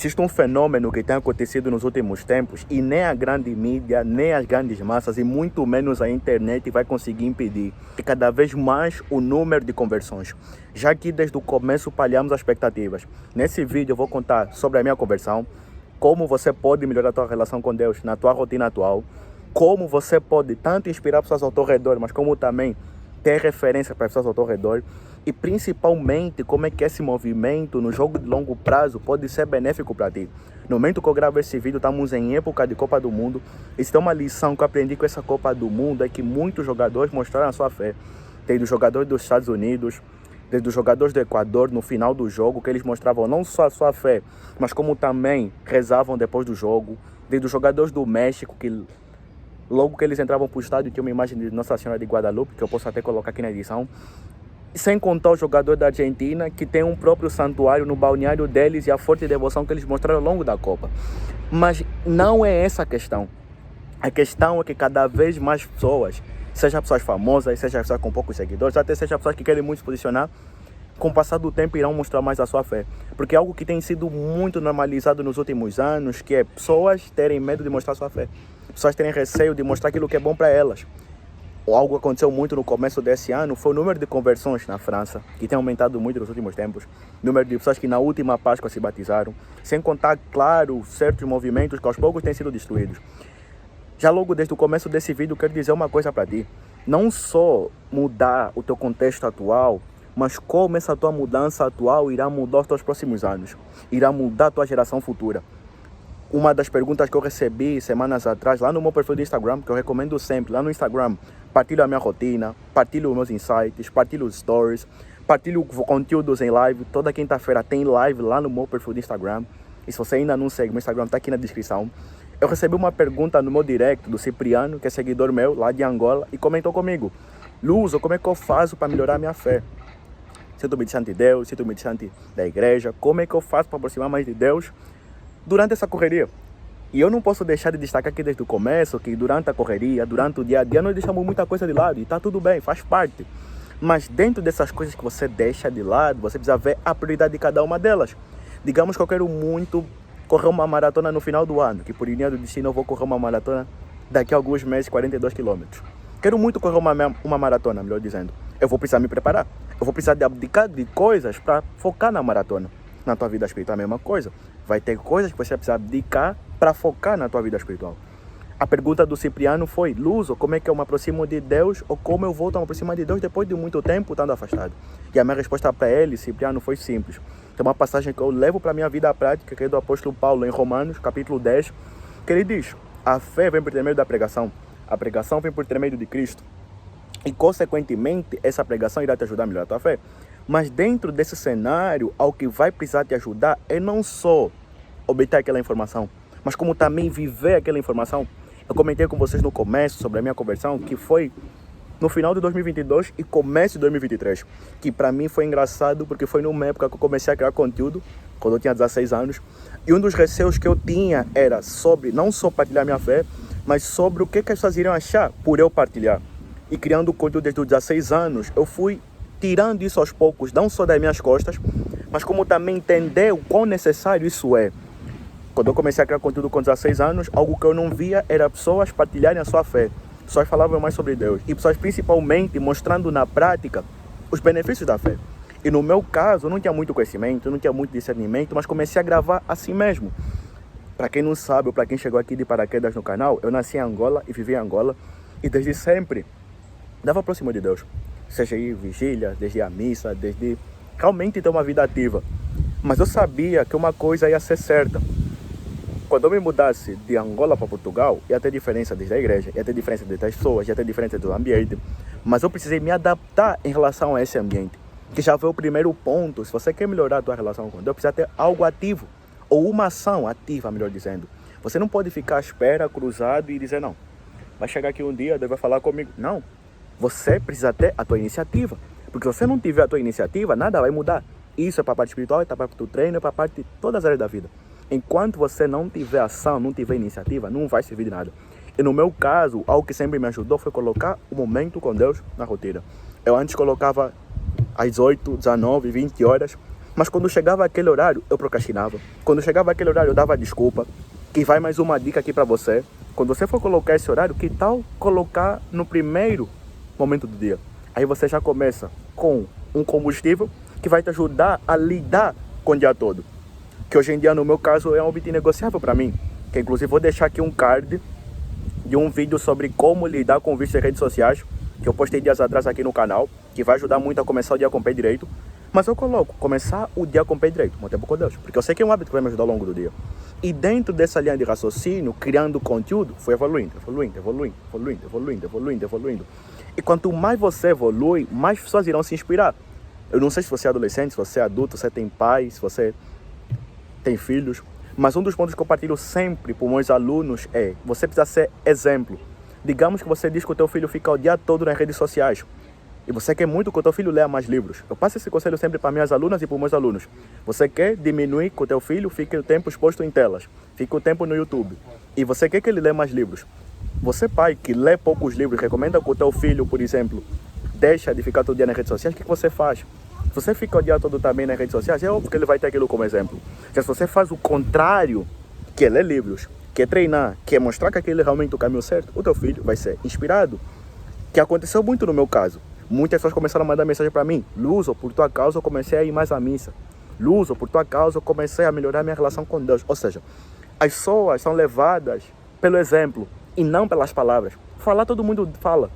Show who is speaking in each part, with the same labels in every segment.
Speaker 1: Existe um fenômeno que tem acontecido nos últimos tempos e nem a grande mídia, nem as grandes massas e muito menos a internet vai conseguir impedir que cada vez mais o número de conversões. Já que desde o começo palhamos as expectativas. Nesse vídeo eu vou contar sobre a minha conversão, como você pode melhorar a tua relação com Deus na tua rotina atual, como você pode tanto inspirar pessoas ao teu redor, mas como também ter referência para as pessoas ao teu redor, e principalmente como é que esse movimento no jogo de longo prazo pode ser benéfico para ti. No momento que eu gravo esse vídeo, estamos em época de Copa do Mundo, e se tem uma lição que eu aprendi com essa Copa do Mundo é que muitos jogadores mostraram a sua fé. Desde os jogadores dos Estados Unidos, desde os jogadores do Equador no final do jogo, que eles mostravam não só a sua fé, mas como também rezavam depois do jogo, desde os jogadores do México, que logo que eles entravam para o estádio tinha uma imagem de Nossa Senhora de Guadalupe, que eu posso até colocar aqui na edição. Sem contar o jogador da Argentina, que tem um próprio santuário no balneário deles e a forte devoção que eles mostraram ao longo da Copa. Mas não é essa a questão. A questão é que cada vez mais pessoas, seja pessoas famosas, seja pessoas com poucos seguidores, até seja pessoas que querem muito se posicionar, com o passar do tempo irão mostrar mais a sua fé. Porque é algo que tem sido muito normalizado nos últimos anos, que é pessoas terem medo de mostrar a sua fé. Pessoas terem receio de mostrar aquilo que é bom para elas. Algo que aconteceu muito no começo desse ano foi o número de conversões na França, que tem aumentado muito nos últimos tempos. O número de pessoas que na última Páscoa se batizaram. Sem contar, claro, certos movimentos que aos poucos têm sido destruídos. Já logo desde o começo desse vídeo, quero dizer uma coisa para ti. Não só mudar o teu contexto atual, mas como essa tua mudança atual irá mudar os teus próximos anos. Irá mudar a tua geração futura. Uma das perguntas que eu recebi semanas atrás, lá no meu perfil do Instagram, que eu recomendo sempre, lá no Instagram, partilho a minha rotina, partilho os meus insights, partilho os stories, partilho conteúdos em live. Toda quinta-feira tem live lá no meu perfil do Instagram. E se você ainda não segue, meu Instagram está aqui na descrição. Eu recebi uma pergunta no meu direct do Cipriano, que é seguidor meu, lá de Angola, e comentou comigo: Luso, como é que eu faço para melhorar a minha fé? Sinto-me distante de Deus, sinto-me distante da igreja, como é que eu faço para aproximar mais de Deus durante essa correria? E eu não posso deixar de destacar aqui desde o começo que durante a correria, durante o dia a dia, nós deixamos muita coisa de lado e está tudo bem, faz parte. Mas dentro dessas coisas que você deixa de lado, você precisa ver a prioridade de cada uma delas. Digamos que eu quero muito correr uma maratona no final do ano, que por linha do destino eu vou correr uma maratona daqui a alguns meses, 42 quilômetros. Quero muito correr uma maratona, melhor dizendo. Eu vou precisar me preparar. Eu vou precisar de abdicar de coisas para focar na maratona. Na tua vida espiritual é a mesma coisa. Vai ter coisas que você vai precisar abdicar para focar na tua vida espiritual. A pergunta do Cipriano foi: Luso, como é que eu me aproximo de Deus ou como eu volto a me aproximar de Deus depois de muito tempo estando afastado? E a minha resposta para ele, Cipriano, foi simples. Tem uma passagem que eu levo para a minha vida prática, que é do apóstolo Paulo em Romanos, capítulo 10, que ele diz: a fé vem por intermédio da pregação, a pregação vem por intermédio de Cristo. E, consequentemente, essa pregação irá te ajudar a melhorar a tua fé. Mas dentro desse cenário, ao que vai precisar te ajudar é não só obter aquela informação, mas como também viver aquela informação. Eu comentei com vocês no começo sobre a minha conversão, que foi no final de 2022 e começo de 2023, que para mim foi engraçado porque foi numa época que eu comecei a criar conteúdo, quando eu tinha 16 anos, e um dos receios que eu tinha era sobre não só partilhar minha fé, mas sobre o que as pessoas iriam achar por eu partilhar. E criando conteúdo desde os 16 anos, eu fui tirando isso aos poucos, não só das minhas costas, mas como também entender o quão necessário isso é. Quando eu comecei a criar conteúdo com 16 anos, algo que eu não via era pessoas partilharem a sua fé. Pessoas falavam mais sobre Deus. E pessoas principalmente mostrando na prática os benefícios da fé. E no meu caso, eu não tinha muito conhecimento, eu não tinha muito discernimento, mas comecei a gravar assim mesmo. Para quem não sabe, ou para quem chegou aqui de paraquedas no canal, eu nasci em Angola e vivi em Angola. E desde sempre, dava próximo de Deus. Seja ir vigília, desde a missa, desde realmente ter uma vida ativa. Mas eu sabia que uma coisa ia ser certa. Quando eu me mudasse de Angola para Portugal, ia ter diferença desde a igreja, ia ter diferença desde as pessoas, ia ter diferença do ambiente. Mas eu precisei me adaptar em relação a esse ambiente. Que já foi o primeiro ponto. Se você quer melhorar a tua relação com Deus, precisa ter algo ativo. Ou uma ação ativa, melhor dizendo. Você não pode ficar à espera, cruzado e dizer: não, vai chegar aqui um dia, Deus vai falar comigo. Não. Você precisa ter a tua iniciativa. Porque se você não tiver a tua iniciativa, nada vai mudar. Isso é para a parte espiritual, é para a parte do treino, é para a parte de todas as áreas da vida. Enquanto você não tiver ação, não tiver iniciativa, não vai servir de nada. E no meu caso, algo que sempre me ajudou foi colocar o momento com Deus na rotina. Eu antes colocava às 8, 19, 20 horas, Mas quando chegava aquele horário, eu procrastinava. Quando chegava aquele horário, eu dava desculpa. Que vai mais uma dica aqui para você. Quando você for colocar esse horário, que tal colocar no primeiro momento do dia? Aí você já começa com um combustível que vai te ajudar a lidar com o dia todo. Que hoje em dia, no meu caso, é um item negociável para mim. Que inclusive vou deixar aqui um card de um vídeo sobre como lidar com vícios em redes sociais, que eu postei dias atrás aqui no canal, que vai ajudar muito a começar o dia com o pé direito. Mas eu coloco, começar o dia com o pé direito, manter com Deus, porque eu sei que é um hábito que vai me ajudar ao longo do dia. E dentro dessa linha de raciocínio, criando conteúdo, foi evoluindo. E quanto mais você evolui, mais pessoas irão se inspirar. Eu não sei se você é adolescente, se você é adulto, se você tem pai, se você tem filhos, mas um dos pontos que eu partilho sempre para os meus alunos é: você precisa ser exemplo. Digamos que você diz que o teu filho fica o dia todo nas redes sociais e você quer muito que o teu filho leia mais livros. Eu passo esse conselho sempre para minhas alunas e para os meus alunos. Você quer diminuir que o teu filho fique o tempo exposto em telas, fique o tempo no YouTube, e você quer que ele leia mais livros. Você, pai, que lê poucos livros, recomenda que o teu filho, por exemplo, deixa de ficar todo dia nas redes sociais, o que você faz? Se você fica o dia todo também nas redes sociais, é óbvio que ele vai ter aquilo como exemplo. Já se você faz o contrário, que é ler livros, que é treinar, que é mostrar que aquele é realmente o caminho certo, o teu filho vai ser inspirado. Que aconteceu muito no meu caso. Muitas pessoas começaram a mandar mensagem para mim: Luzo, por tua causa eu comecei a ir mais à missa. Luzo, por tua causa eu comecei a melhorar minha relação com Deus. Ou seja, as pessoas são levadas pelo exemplo e não pelas palavras. Falar todo mundo fala.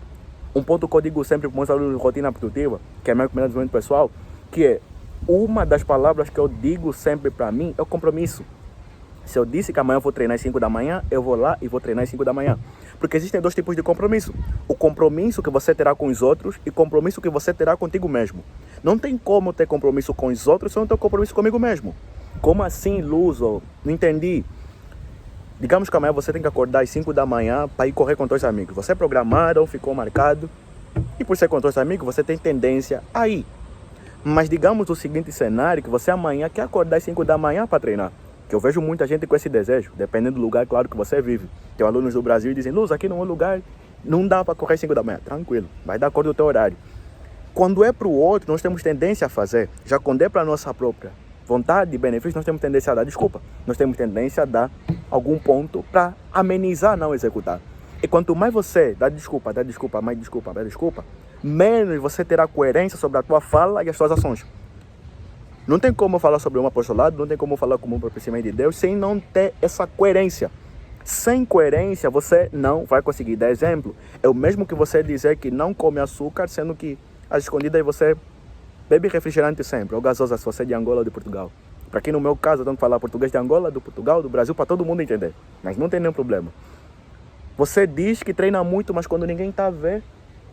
Speaker 1: Um ponto que eu digo sempre para os meus alunos de rotina produtiva, que é meu primeiro desenvolvimento pessoal, que é uma das palavras que eu digo sempre para mim é o compromisso. Se eu disse que amanhã eu vou treinar às 5 da manhã, eu vou lá e vou treinar às 5 da manhã. Porque existem dois tipos de compromisso. O compromisso que você terá com os outros e o compromisso que você terá contigo mesmo. Não tem como ter compromisso com os outros se eu não tenho compromisso comigo mesmo. Como assim, Luzo? Não entendi. Digamos que amanhã você tem que acordar às 5 da manhã para ir correr com teus amigos. Você programaram, ficou marcado. E por ser com teus amigos, você tem tendência a ir. Mas digamos o seguinte cenário, que você amanhã quer acordar às 5 da manhã para treinar. Que eu vejo muita gente com esse desejo, dependendo do lugar, claro, que você vive. Tem alunos do Brasil e dizem: Luz, aqui no meu lugar não dá para correr às 5 da manhã. Tranquilo, vai dar acordo do teu horário. Quando é para o outro, nós temos tendência a fazer. Já quando é para a nossa própria vontade e benefício, nós temos tendência a dar desculpa. Nós temos tendência a dar algum ponto para amenizar, não executar. E quanto mais você dá desculpa, menos você terá coerência sobre a tua fala e as tuas ações. Não tem como falar sobre um apostolado, não tem como falar como um propiciamento de Deus sem não ter essa coerência. Sem coerência, você não vai conseguir dar exemplo. É o mesmo que você dizer que não come açúcar, sendo que às escondidas você bebe refrigerante sempre, ou gasosa se você é de Angola ou de Portugal. Para quem no meu caso, eu tenho que falar português de Angola, do Portugal, do Brasil, para todo mundo entender. Mas não tem nenhum problema. Você diz que treina muito, mas quando ninguém está a ver,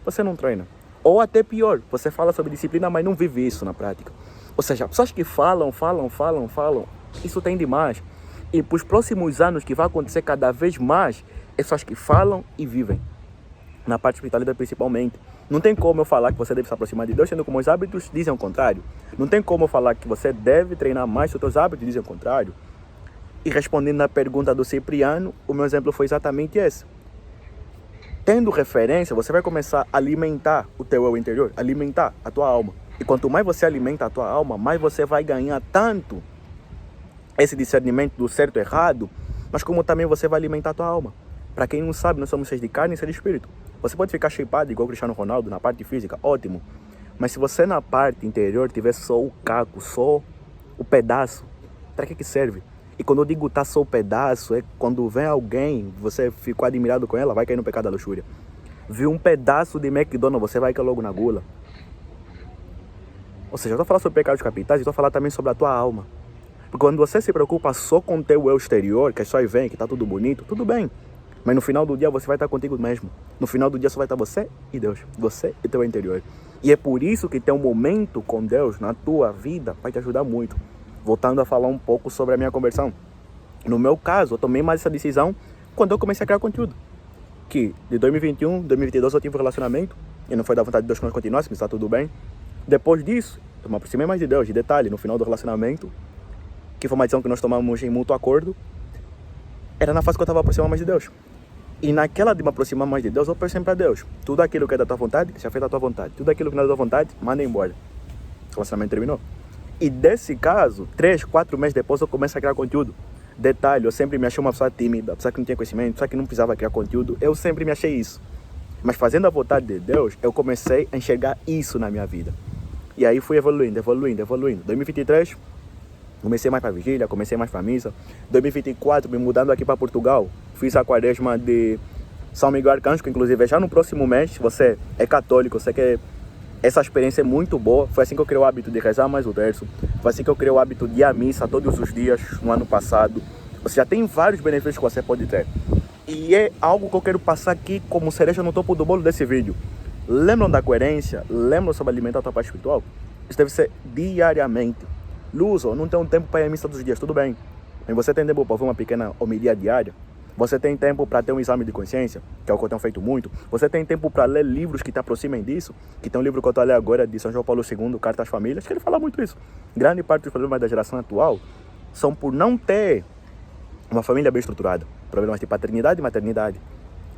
Speaker 1: você não treina. Ou até pior, você fala sobre disciplina, mas não vive isso na prática. Ou seja, pessoas que falam, isso tem demais. E para os próximos anos que vai acontecer cada vez mais, é pessoas que falam e vivem. Na parte espiritualidade principalmente. Não tem como eu falar que você deve se aproximar de Deus, sendo que os meus hábitos dizem o contrário. Não tem como eu falar que você deve treinar mais, se os teus hábitos dizem o contrário. E respondendo na pergunta do Cipriano, o meu exemplo foi exatamente esse. Tendo referência, você vai começar a alimentar o teu eu interior, alimentar a tua alma. E quanto mais você alimenta a tua alma, mais você vai ganhar tanto esse discernimento do certo e errado, mas como também você vai alimentar a tua alma. Para quem não sabe, nós somos seres de carne e seres de espírito. Você pode ficar shapeado igual o Cristiano Ronaldo na parte física, ótimo. Mas se você na parte interior tiver só o caco, só o pedaço, para que serve? E quando eu digo tá só o pedaço, é quando vem alguém, você ficou admirado com ela, vai cair no pecado da luxúria. Viu um pedaço de McDonald's, você vai cair logo na gula. Ou seja, eu estou falando sobre pecados capitais e estou falando também sobre a tua alma. Porque quando você se preocupa só com o teu eu exterior, que é só vem, que está tudo bonito, tudo bem. Mas no final do dia você vai estar contigo mesmo. No final do dia só vai estar você e Deus. Você e teu interior. E é por isso que ter um momento com Deus na tua vida vai te ajudar muito. Voltando a falar um pouco sobre a minha conversão. No meu caso, eu tomei mais essa decisão quando eu comecei a criar conteúdo. Que de 2021, 2022 eu tive um relacionamento. E não foi da vontade de Deus que nós continuássemos, está tudo bem. Depois disso, eu me aproximei mais de Deus. De detalhe, no final do relacionamento, que foi uma decisão que nós tomamos em mútuo acordo, era na fase que eu estava aproximando mais de Deus. E naquela de me aproximar mais de Deus, eu peço sempre a Deus. Tudo aquilo que é da tua vontade, que seja feito da tua vontade. Tudo aquilo que não é da tua vontade, manda embora. O relacionamento terminou. E desse caso, 3, 4 meses depois eu começo a criar conteúdo. Detalhe, eu sempre me achei uma pessoa tímida, pessoa que não tinha conhecimento, pessoa que não precisava criar conteúdo. Eu sempre me achei isso. Mas fazendo a vontade de Deus, eu comecei a enxergar isso na minha vida. E aí fui evoluindo. 2023, comecei mais para vigília, comecei mais para missa. 2024, me mudando aqui para Portugal, fiz a quaresma de São Miguel Arcanjo, que inclusive já no próximo mês, você é católico, você quer... Essa experiência é muito boa. Foi assim que eu criei o hábito de rezar mais o terço. Foi assim que eu criei o hábito de ir à missa todos os dias no ano passado. Ou seja, tem vários benefícios que você pode ter. E é algo que eu quero passar aqui como cereja no topo do bolo desse vídeo. Lembram da coerência? Lembram sobre alimentar a tua parte espiritual? Isso deve ser diariamente. Luso, não tenho tempo para ir à missa todos os dias, tudo bem. Mas você tem tempo para ouvir uma pequena homilia diária? Você tem tempo para ter um exame de consciência, que é o que eu tenho feito muito. Você tem tempo para ler livros que te aproximem disso, que tem um livro que eu estou a ler agora de São João Paulo II, Carta às Famílias, que ele fala muito isso. Grande parte dos problemas da geração atual são por não ter uma família bem estruturada. Problemas de paternidade e maternidade.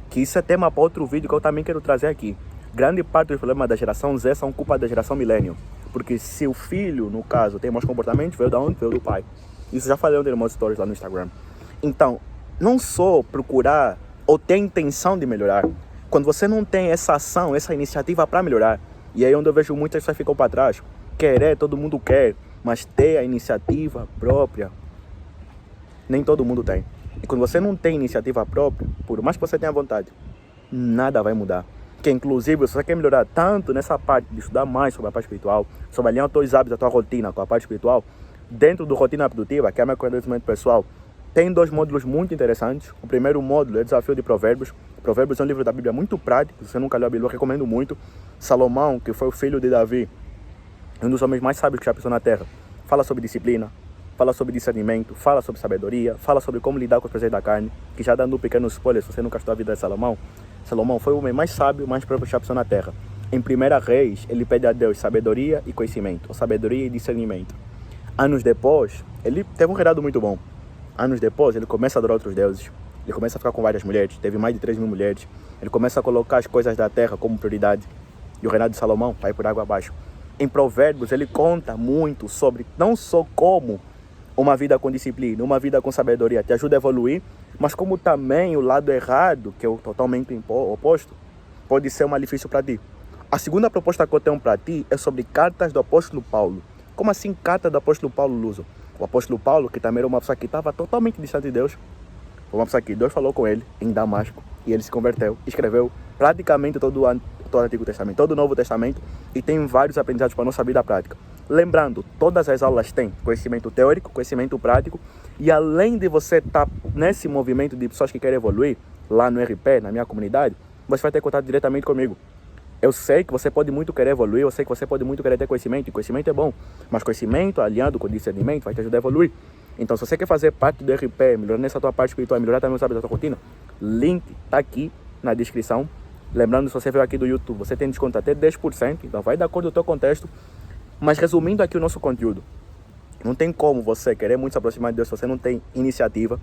Speaker 1: Que isso é tema para outro vídeo que eu também quero trazer aqui. Grande parte dos problemas da geração Z são culpa da geração millennial. Porque se o filho, no caso, tem maus comportamentos, veio da onde? Veio do pai. Isso já falei nos meus stories lá no Instagram. Então, não só procurar ou ter intenção de melhorar. Quando você não tem essa ação, essa iniciativa para melhorar, e aí onde eu vejo muitas pessoas ficam para trás. Querer, todo mundo quer, mas ter a iniciativa própria, nem todo mundo tem. E quando você não tem iniciativa própria, por mais que você tenha vontade, nada vai mudar. Que inclusive, se você quer melhorar tanto nessa parte de estudar mais sobre a parte espiritual, sobre alinhar os teus hábitos, a tua rotina com a parte espiritual, dentro do Rotina Produtiva, que é a minha corrente de desenvolvimento pessoal, tem 2 módulos muito interessantes. O primeiro módulo é Desafio de Provérbios. Provérbios é um livro da Bíblia muito prático. Se você nunca leu a Bíblia, eu recomendo muito. Salomão, que foi o filho de Davi, um dos homens mais sábios que já pisou na terra, fala sobre disciplina, fala sobre discernimento, fala sobre sabedoria, fala sobre como lidar com os prazeres da carne, que já dando um pequeno spoiler, se você nunca estudou a vida de Salomão, Salomão foi o homem mais sábio, mais próprio que já pisou na terra. Em 1 Reis, ele pede a Deus sabedoria e conhecimento, ou sabedoria e discernimento. Anos depois, ele teve um reinado muito bom. Anos depois, ele começa a adorar outros deuses. Ele começa a ficar com várias mulheres. Teve mais de 3.000 mulheres. Ele começa a colocar as coisas da terra como prioridade. E o reinado de Salomão vai por água abaixo. Em Provérbios, ele conta muito sobre não só como uma vida com disciplina, uma vida com sabedoria te ajuda a evoluir, mas como também o lado errado, que é o totalmente oposto, pode ser um malefício para ti. A segunda proposta que eu tenho para ti é sobre cartas do apóstolo Paulo. Como assim carta do apóstolo Paulo, Luso? O apóstolo Paulo, que também era uma pessoa que estava totalmente distante de Deus, foi uma pessoa que Deus falou com ele em Damasco, e ele se converteu, escreveu praticamente todo o Antigo Testamento, todo o Novo Testamento, e tem vários aprendizados para a nossa vida prática. Lembrando, todas as aulas têm conhecimento teórico, conhecimento prático, e além de você estar nesse movimento de pessoas que querem evoluir, lá no RP, na minha comunidade, você vai ter contato diretamente comigo. Eu sei que você pode muito querer evoluir, eu sei que você pode muito querer ter conhecimento, e conhecimento é bom, mas conhecimento aliado com discernimento vai te ajudar a evoluir. Então, se você quer fazer parte do RP, melhorar nessa tua parte espiritual, melhorar também o hábito da tua rotina, link tá aqui na descrição. Lembrando, se você veio aqui do YouTube, você tem desconto até 10%, então vai de acordo com o teu contexto. Mas resumindo aqui o nosso conteúdo, não tem como você querer muito se aproximar de Deus se você não tem iniciativa.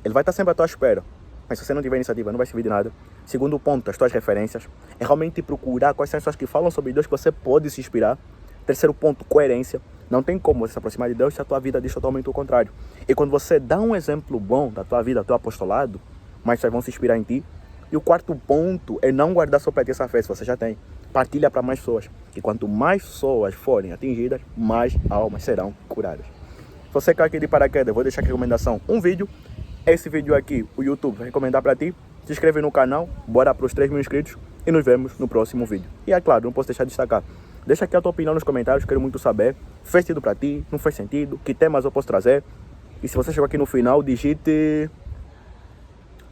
Speaker 1: Ele vai estar sempre à tua espera. Mas se você não tiver iniciativa, não vai servir de nada. Segundo ponto, as tuas referências. É realmente procurar quais são as pessoas que falam sobre Deus que você pode se inspirar. Terceiro ponto, coerência. Não tem como você se aproximar de Deus se a tua vida diz totalmente o contrário. E quando você dá um exemplo bom da tua vida, do teu apostolado, mais pessoas vão se inspirar em ti. E o quarto ponto é não guardar só para ti essa fé, se você já tem. Partilha para mais pessoas. E quanto mais pessoas forem atingidas, mais almas serão curadas. Se você cai aqui de paraquedas, eu vou deixar aqui a recomendação. Um vídeo. Esse vídeo aqui, o YouTube vai recomendar para ti. Se inscreve no canal, bora para os 3.000 inscritos e nos vemos no próximo vídeo. E é claro, não posso deixar de destacar. Deixa aqui a tua opinião nos comentários, quero muito saber. Fez sentido para ti? Não fez sentido? Que temas eu posso trazer? E se você chegou aqui no final, digite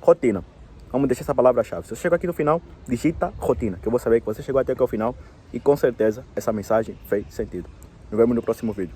Speaker 1: rotina. Vamos deixar essa palavra-chave. Se você chegou aqui no final, digita rotina, que eu vou saber que você chegou até aqui ao final e com certeza essa mensagem fez sentido. Nos vemos no próximo vídeo.